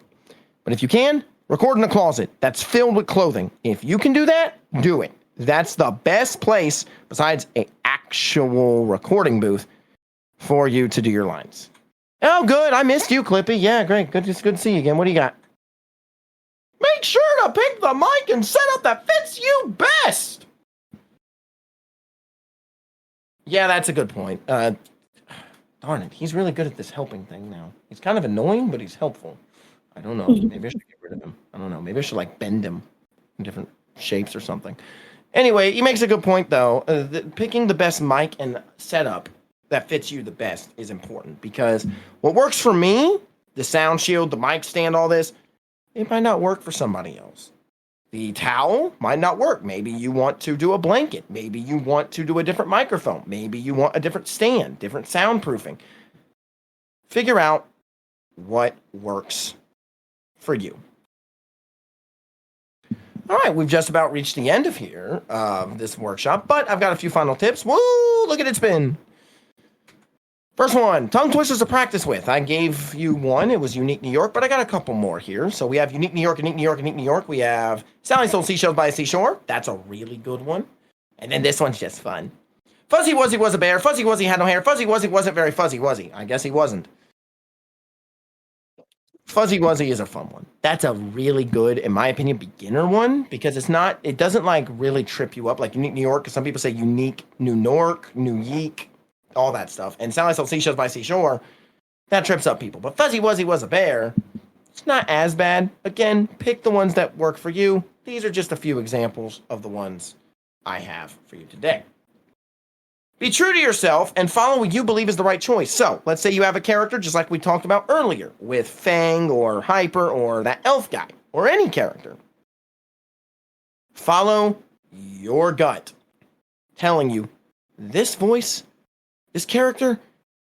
But if you can, record in a closet that's filled with clothing. If you can do that, do it. That's the best place, besides an actual recording booth, for you to do your lines. Oh, good. I missed you, Clippy. Yeah, great. Good to see you again. What do you got? Make sure to pick the mic and setup that fits you best. Yeah, that's a good point. Darn it, he's really good at this helping thing now. He's kind of annoying, but he's helpful. I don't know. Maybe I should get rid of him. I don't know. Maybe I should like bend him in different shapes or something. Anyway, he makes a good point though. Picking the best mic and setup that fits you the best is important because what works for me, the sound shield, the mic stand, all this, it might not work for somebody else. The towel might not work. Maybe you want to do a blanket. Maybe you want to do a different microphone. Maybe you want a different stand, different soundproofing. Figure out what works for you. All right, we've just about reached the end of this workshop, but I've got a few final tips. Woo, look at it spin. First one, tongue twisters to practice with. I gave you one. It was Unique New York, but I got a couple more here. So we have Unique New York, Unique New York, Unique New York. We have Sally sold seashells by the seashore. That's a really good one. And then this one's just fun. Fuzzy Wuzzy was a bear. Fuzzy Wuzzy had no hair. Fuzzy Wuzzy wasn't very fuzzy, was he? I guess he wasn't. Fuzzy Wuzzy is a fun one. That's a really good, in my opinion, beginner one because it doesn't like really trip you up like Unique New York because some people say Unique New York, New Yeek, all that stuff. And Sally sold seashells by seashore, that trips up people. But Fuzzy Wuzzy was a bear. It's not as bad. Again, pick the ones that work for you. These are just a few examples of the ones I have for you today. Be true to yourself and follow what you believe is the right choice. So, let's say you have a character just like we talked about earlier with Fang or Hyper or that elf guy or any character. Follow your gut telling you this voice, this character,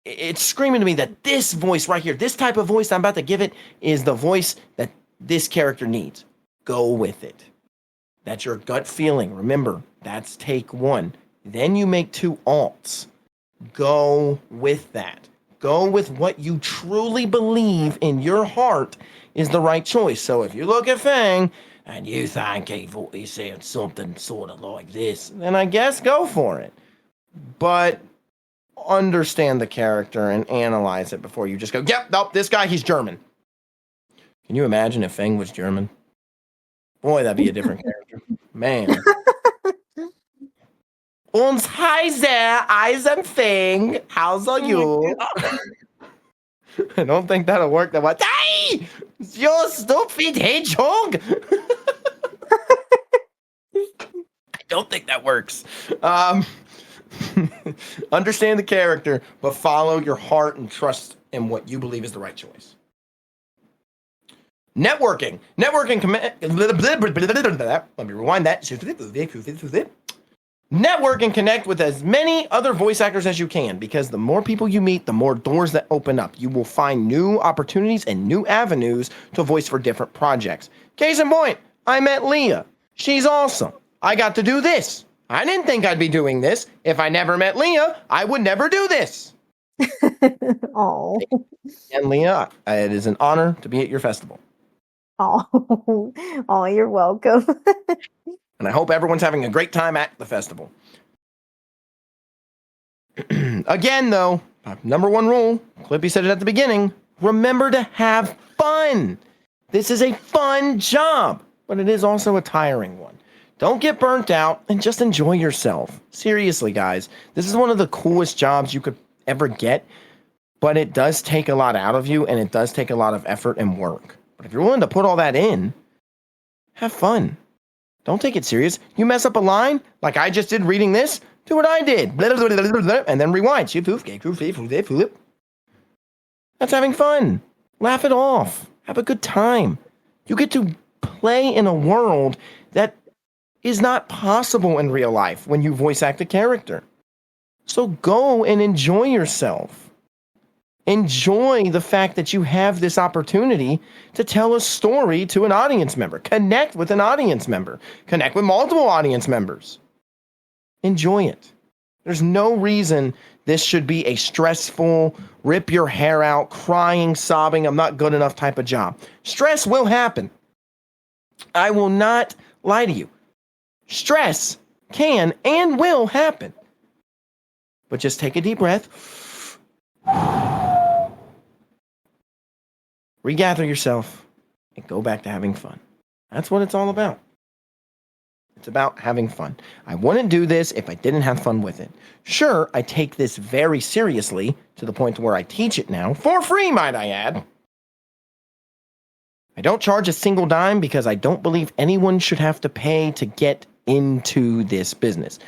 it's screaming to me that this voice right here, this type of voice I'm about to give it is the voice that this character needs. Go with it. That's your gut feeling. Remember, that's take one. Then you make 2 alts. Go with that. Go with what you truly believe in your heart is the right choice. So if you look at Fang and you think he thought he said something sort of like this, then I guess go for it. But understand the character and analyze it before you just go, yep, nope, this guy, he's German. Can you imagine if Fang was German? Boy, that'd be a different character. Man. Und hi there, I'm Fang. How's are you? I don't think that'll work that much. Hey! You stupid hedgehog! I don't think that works. Understand the character, but follow your heart and trust in what you believe is the right choice. Networking. Let me rewind that. Network and connect with as many other voice actors as you can because the more people you meet, the more doors that open up. You will find new opportunities and new avenues to voice for different projects. Case in point, I met Lia. She's awesome. I got to do this. I didn't think I'd be doing this. If I never met Lia, I would never do this. Oh. And Lia, it is an honor to be at your festival. Oh, oh, you're welcome. And I hope everyone's having a great time at the festival. Again, though, number one rule, Clippy said it at the beginning, remember to have fun. This is a fun job, but it is also a tiring one. Don't get burnt out and just enjoy yourself. Seriously, guys, this is one of the coolest jobs you could ever get, but it does take a lot out of you and it does take a lot of effort and work. But if you're willing to put all that in, have fun. Don't take it serious. You mess up a line, like I just did reading this, do what I did. And then rewind. That's having fun. Laugh it off. Have a good time. You get to play in a world that is not possible in real life when you voice act a character. So go and enjoy yourself. Enjoy the fact that you have this opportunity to tell a story to an audience member. Connect with an audience member. Connect with multiple audience members. Enjoy it. There's no reason this should be a stressful, rip your hair out, crying, sobbing, I'm not good enough type of job. Stress will happen. I will not lie to you. Stress can and will happen. But just take a deep breath. Regather yourself and go back to having fun. That's what it's all about. It's about having fun. I wouldn't do this if I didn't have fun with it. Sure, I take this very seriously to the point where I teach it now, for free, might I add. I don't charge a single dime because I don't believe anyone should have to pay to get into this business.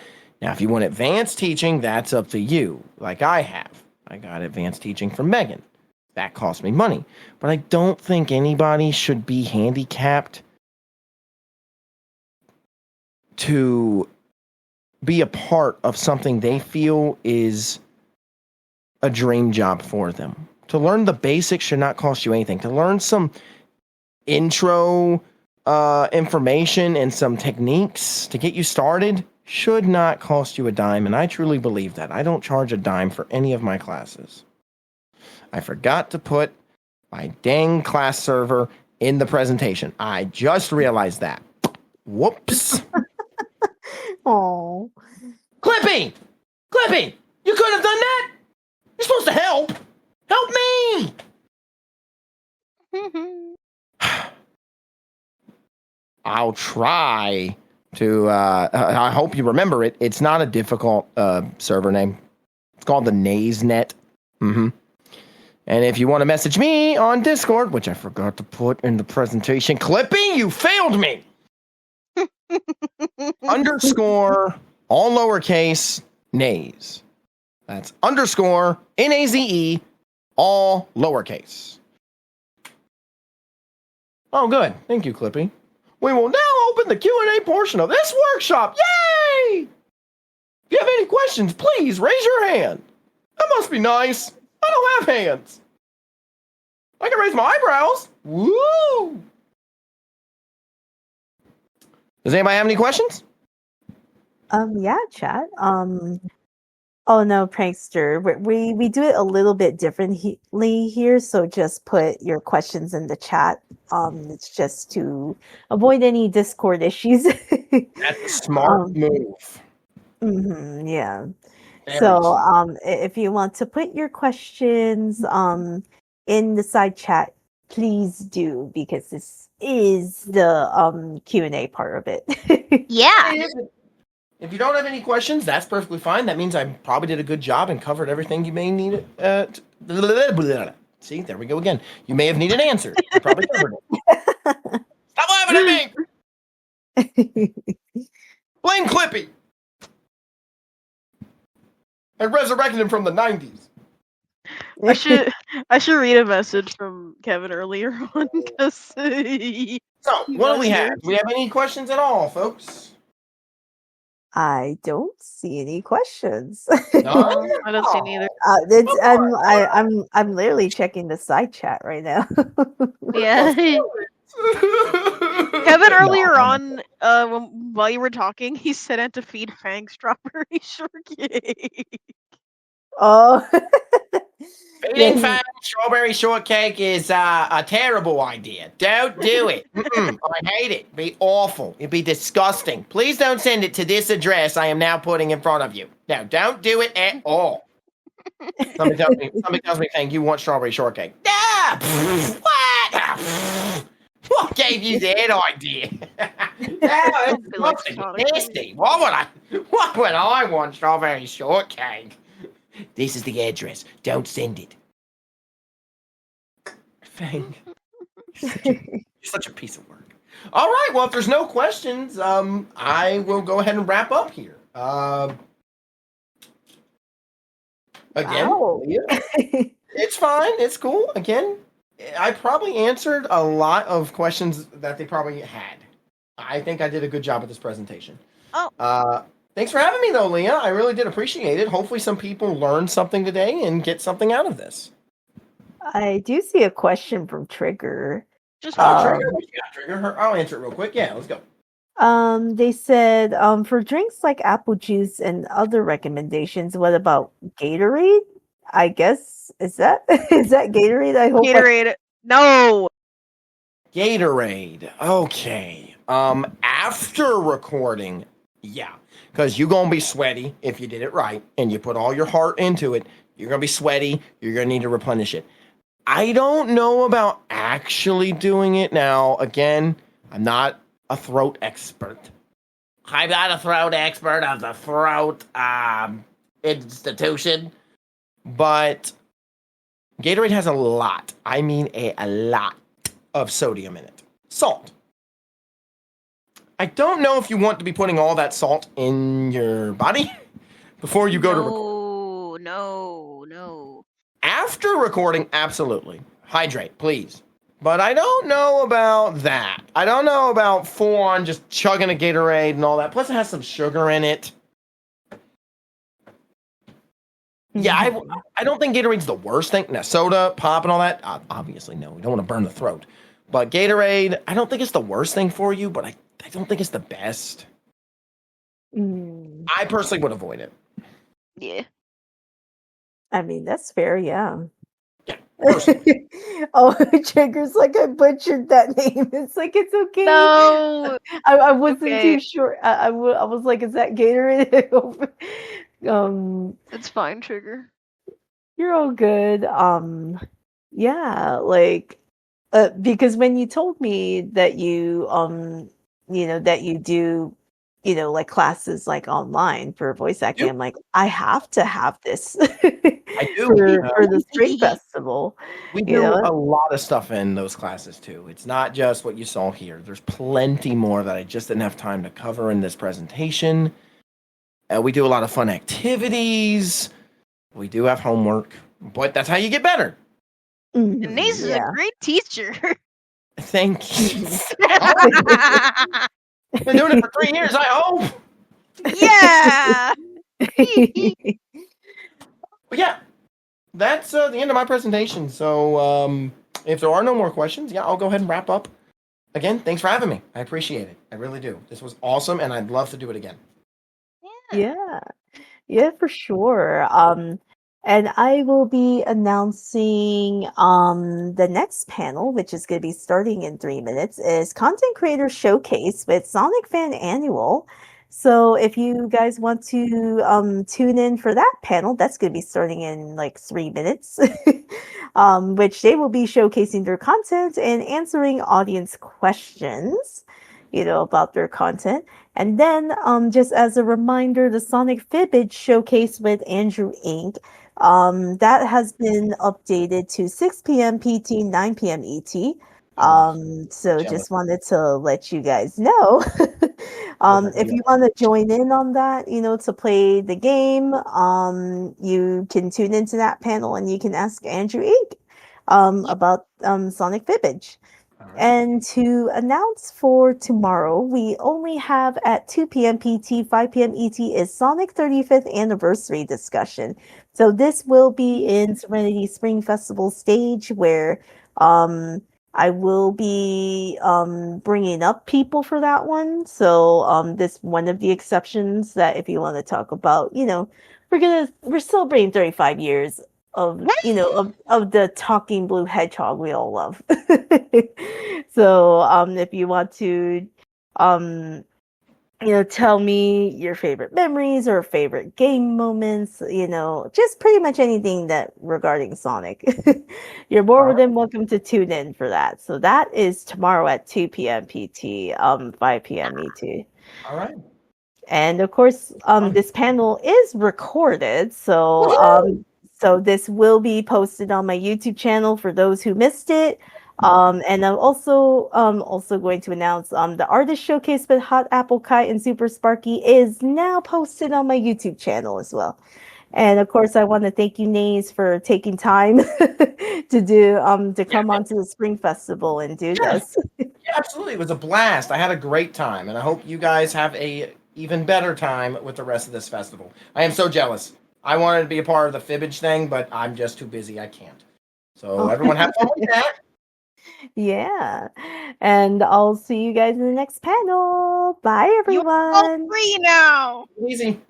Now, if you want advanced teaching, that's up to you, like I have. I got advanced teaching from Megan. That cost me money. But I don't think anybody should be handicapped to be a part of something they feel is a dream job for them. To learn the basics should not cost you anything. To learn some intro information and some techniques to get you started should not cost you a dime, and I truly believe that. I don't charge a dime for any of my classes. I forgot to put my dang class server in the presentation. I just realized that. Whoops. Oh. Clippy! Clippy! You could have done that! You're supposed to help! Help me! I'll try to, I hope you remember it. It's not a difficult server name. It's called the Naze net. Mm-hmm. And if you want to message me on Discord, which I forgot to put in the presentation, Clippy, you failed me! Underscore, all lowercase, Naze. That's underscore, Naze, all lowercase. Oh, good. Thank you, Clippy. We will now open the Q&A portion of this workshop. Yay! If you have any questions, please raise your hand. That must be nice. I don't have hands. I can raise my eyebrows. Woo! Does anybody have any questions? Yeah, chat. Oh no, prankster. We do it a little bit differently here, so just put your questions in the chat. It's just to avoid any Discord issues. That's a smart move. Yeah. Very So smart. if you want to put your questions in the side chat, please do, because this is the Q&A part of it. Yeah. If you don't have any questions, that's perfectly fine. That means I probably did a good job and covered everything you may need. See, there we go again. You may have needed answers. I probably covered it. Stop laughing at me! Blame Clippy! I resurrected him from the 90s. I should read a message from Kevin earlier on because So, what do we have? Do we have any questions at all, folks? I don't see any questions. No? I don't see neither. I'm literally checking the side chat right now. Yeah. Kevin earlier on, while you were talking, he said I had to feed Fang strawberry shortcake. Oh. Feeding Fang strawberry shortcake is a terrible idea. Don't do it. I hate it. It'd be awful. It'd be disgusting. Please don't send it to this address I am now putting in front of you. No, don't do it at all. Somebody tells me, Fang, you want strawberry shortcake. What? What gave you that idea? It's nasty. Why would I want strawberry shortcake? This is the address. Don't send it. Fang. You're such a piece of work. All right. Well, if there's no questions, I will go ahead and wrap up here. Again, Wow. it's fine. It's cool. Again, I probably answered a lot of questions that they probably had. I think I did a good job with this presentation. Oh. Thanks for having me, though, Leah. I really did appreciate it. Hopefully some people learned something today and get something out of this. I do see a question from Trigger. Just Trigger? Trigger her. I'll answer it real quick. Yeah, let's go. They said, for drinks like apple juice and other recommendations, what about Gatorade? I guess is that Gatorade? I hope Gatorade. No. Gatorade. Okay. After recording, yeah. Because you're going to be sweaty if you did it right and you put all your heart into it. You're going to be sweaty. You're going to need to replenish it. I don't know about actually doing it now. Again, I'm not a throat expert. I'm not a throat expert of the throat institution. But Gatorade has a lot, I mean a lot of sodium in it. Salt. I don't know if you want to be putting all that salt in your body before you go to record. No. After recording, absolutely. Hydrate, please. But I don't know about that. I don't know about full on just chugging a Gatorade and all that. Plus, it has some sugar in it. Yeah, I don't think Gatorade's the worst thing. Now, soda, pop, and all that, obviously, no. We don't want to burn the throat. But Gatorade, I don't think it's the worst thing for you, but I don't think it's the best. I personally would avoid it. Yeah. I mean, that's fair, yeah. Yeah, personally. Oh, Trigger's like, I butchered that name. It's like, it's okay. No. I wasn't Okay. too sure. I was like, is that Gatorade? It's fine, Trigger. You're all good. Yeah, like, because when you told me that you, that you do, like classes like online for voice acting, I'm like, I have to have this. I do. for the Spring Festival. We do a lot of stuff in those classes too. It's not just what you saw here. There's plenty more that I just didn't have time to cover in this presentation. We do a lot of fun activities. We do have homework, but that's how you get better. And Naze is a great teacher. Thank you. Been doing it for 3 years, I hope. Yeah. But yeah, that's the end of my presentation. So if there are no more questions, yeah, I'll go ahead and wrap up. Again, thanks for having me. I appreciate it. I really do. This was awesome, and I'd love to do it again. Yeah, for sure. And I will be announcing the next panel, which is going to be starting in 3 minutes, is Content Creator Showcase with Sonic Fan Annual. So if you guys want to tune in for that panel, that's going to be starting in like 3 minutes, which they will be showcasing their content and answering audience questions, about their content. And then, just as a reminder, the Sonic Fibbage Showcase with Andrew Inc. That has been updated to 6 p.m. PT, 9 p.m. ET. So just wanted to let you guys know. If you want to join in on that, to play the game, you can tune into that panel and you can ask Andrew Inc. About Sonic Fibbage. And to announce for tomorrow, we only have at 2 p.m. PT, 5 p.m. ET is Sonic 35th Anniversary discussion. So this will be in Serenity Spring Festival stage where I will be bringing up people for that one. So this one of the exceptions that if you want to talk about, we're celebrating 35 years of of the talking blue hedgehog we all love. So if you want to tell me your favorite memories or favorite game moments, just pretty much anything that regarding Sonic, you're more than welcome to tune in for that. So that is tomorrow at 2 p.m. PT, 5 p.m. ET. All right. And of course, this panel is recorded, so so this will be posted on my YouTube channel for those who missed it. And I'm also going to announce the artist showcase with Hot Apple Kite and Super Sparky is now posted on my YouTube channel as well. And of course, I want to thank you, Naze, for taking time to come onto the Spring Festival and do this. Yeah, absolutely. It was a blast. I had a great time, and I hope you guys have a even better time with the rest of this festival. I am so jealous. I wanted to be a part of the Fibbage thing, but I'm just too busy. I can't. So everyone have fun with that. Yeah. And I'll see you guys in the next panel. Bye, everyone. You're all free now. Easy.